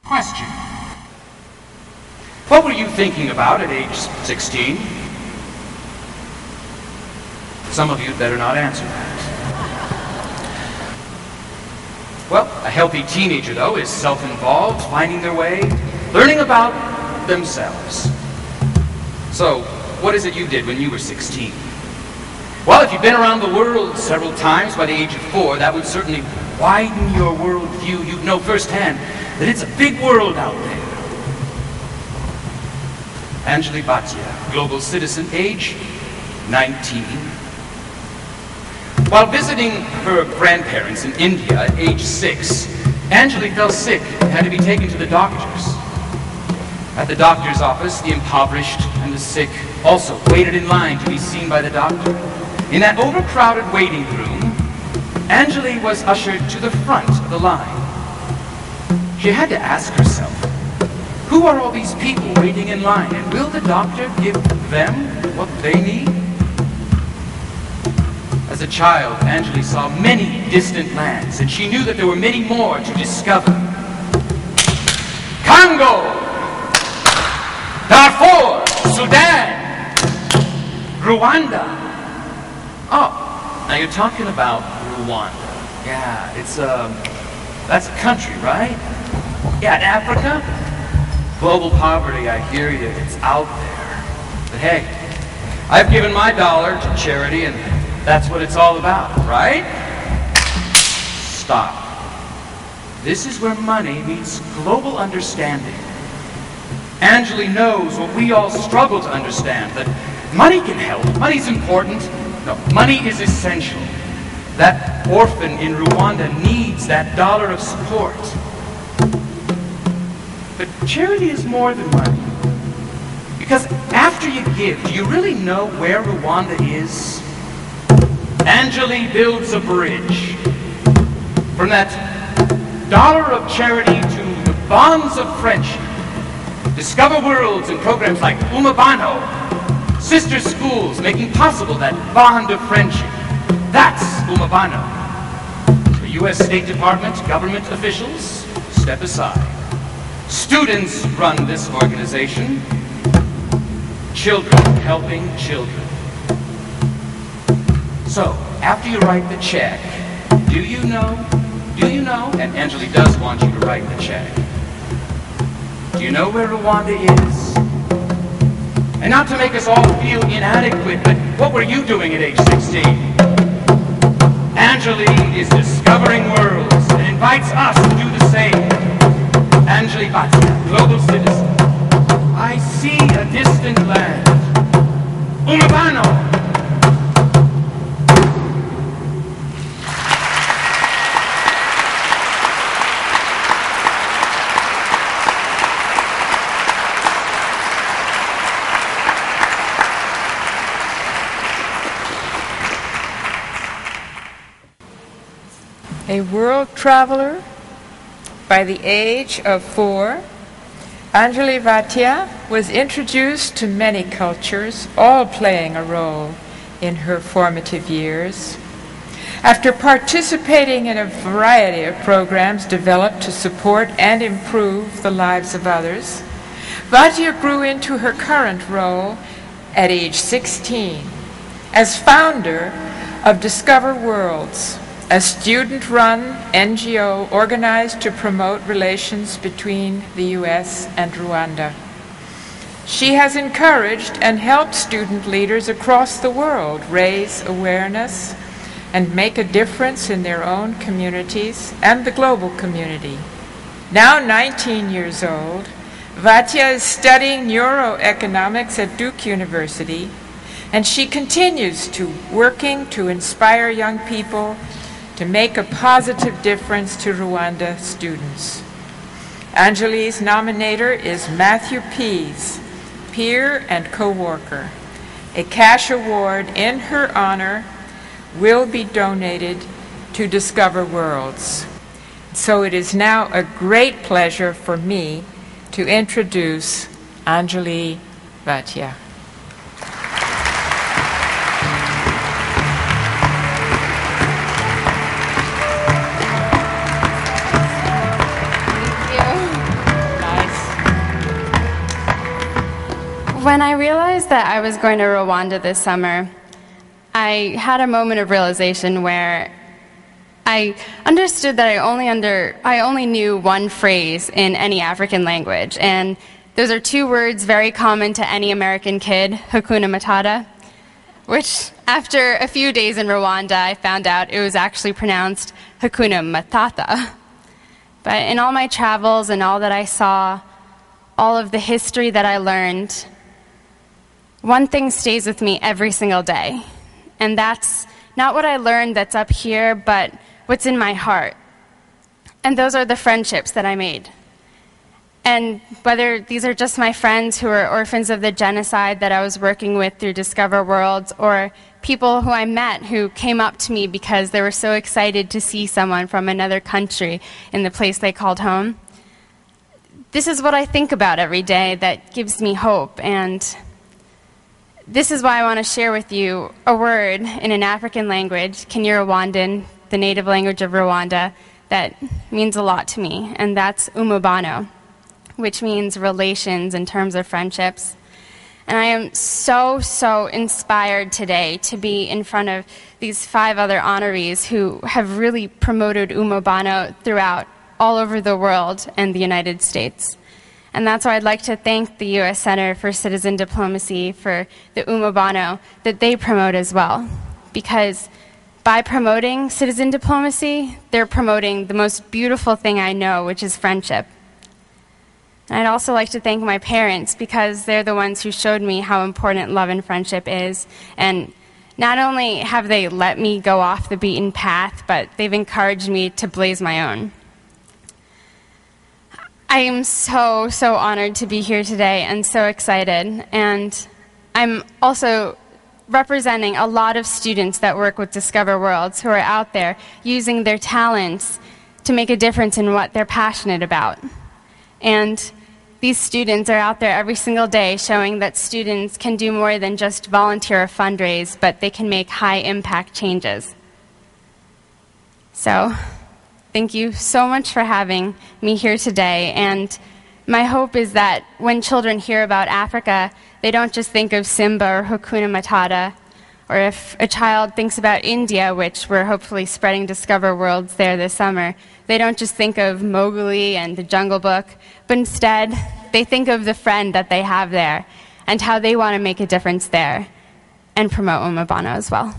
Question. What were you thinking about at age 16? Some of you better not answer that. Well, a healthy teenager, though, is self-involved, finding their way, learning about themselves. So, what is it you did when you were 16? Well, if you've been around the world several times by the age of 4, that would certainly widen your worldview. You'd know firsthand that it's a big world out there. Anjali Bhatia, global citizen, age 19. While visiting her grandparents in India at age 6, Anjali fell sick and had to be taken to the doctors. At the doctor's office, the impoverished and the sick also waited in line to be seen by the doctor. In that overcrowded waiting room, Anjali was ushered to the front of the line. She had to ask herself, who are all these people waiting in line, and will the doctor give them what they need? As a child, Anjali saw many distant lands, and she knew that there were many more to discover. Congo, Darfur, Sudan, Rwanda. Oh, now you're talking about Rwanda. Yeah, that's a country, right? Yeah, in Africa. Global poverty, I hear you, it's out there. But hey, I've given my dollar to charity, and that's what it's all about, right? Stop. This is where money meets global understanding. Anjali knows what we all struggle to understand, that money can help, money's important. No, money is essential. That orphan in Rwanda needs that dollar of support. But charity is more than money. Because after you give, do you really know where Rwanda is? Anjali builds a bridge from that dollar of charity to the bonds of friendship. Discover worlds and programs like Umabano, sister schools making possible that bond of friendship. That's Umabano. The U.S. State Department, government officials, step aside. Students run this organization. Children helping children. So, after you write the check, do you know, and Anjali does want you to write the check, do you know where Rwanda is? And not to make us all feel inadequate, but what were you doing at age 16? Anjali is discovering worlds and invites us to do the same. Anjali Bhatia, global citizen. I see a distant land. Umabano. A world traveler by the age of 4, Anjali Bhatia was introduced to many cultures, all playing a role in her formative years. After participating in a variety of programs developed to support and improve the lives of others, Bhatia grew into her current role at age 16 as founder of Discover Worlds, a student-run NGO organized to promote relations between the U.S. and Rwanda. She has encouraged and helped student leaders across the world raise awareness and make a difference in their own communities and the global community. Now 19 years old, Bhatia is studying neuroeconomics at Duke University, and she continues to working to inspire young people to make a positive difference to Rwanda students. Anjali's nominator is Matthew Pease, peer and co-worker. A cash award in her honor will be donated to Discover Worlds. So it is now a great pleasure for me to introduce Anjali Bhatia. When I realized that I was going to Rwanda this summer, I had a moment of realization where I understood that I only knew one phrase in any African language, and those are two words very common to any American kid, Hakuna Matata, which after a few days in Rwanda, I found out it was actually pronounced Hakuna Matata. But in all my travels and all that I saw, all of the history that I learned, one thing stays with me every single day, and that's not what I learned that's up here, but what's in my heart. And those are the friendships that I made. And whether these are just my friends who are orphans of the genocide that I was working with through Discover Worlds, or people who I met who came up to me because they were so excited to see someone from another country in the place they called home, this is what I think about every day that gives me hope. And this is why I want to share with you a word in an African language, Kinyarwanda, the native language of Rwanda, that means a lot to me, and that's umubano, which means relations in terms of friendships. And I am so, so inspired today to be in front of these 5 other honorees who have really promoted umubano throughout all over the world and the United States. And that's why I'd like to thank the U.S. Center for Citizen Diplomacy for the umubano that they promote as well, because by promoting citizen diplomacy, they're promoting the most beautiful thing I know, which is friendship. And I'd also like to thank my parents, because they're the ones who showed me how important love and friendship is. And not only have they let me go off the beaten path, but they've encouraged me to blaze my own. I am so, so honored to be here today and so excited. And I'm also representing a lot of students that work with Discover Worlds who are out there using their talents to make a difference in what they're passionate about. And these students are out there every single day showing that students can do more than just volunteer or fundraise, but they can make high-impact changes. So, thank you so much for having me here today. And my hope is that when children hear about Africa, they don't just think of Simba or Hakuna Matata, or if a child thinks about India, which we're hopefully spreading Discover Worlds there this summer, they don't just think of Mowgli and the Jungle Book, but instead they think of the friend that they have there and how they want to make a difference there and promote umubano as well.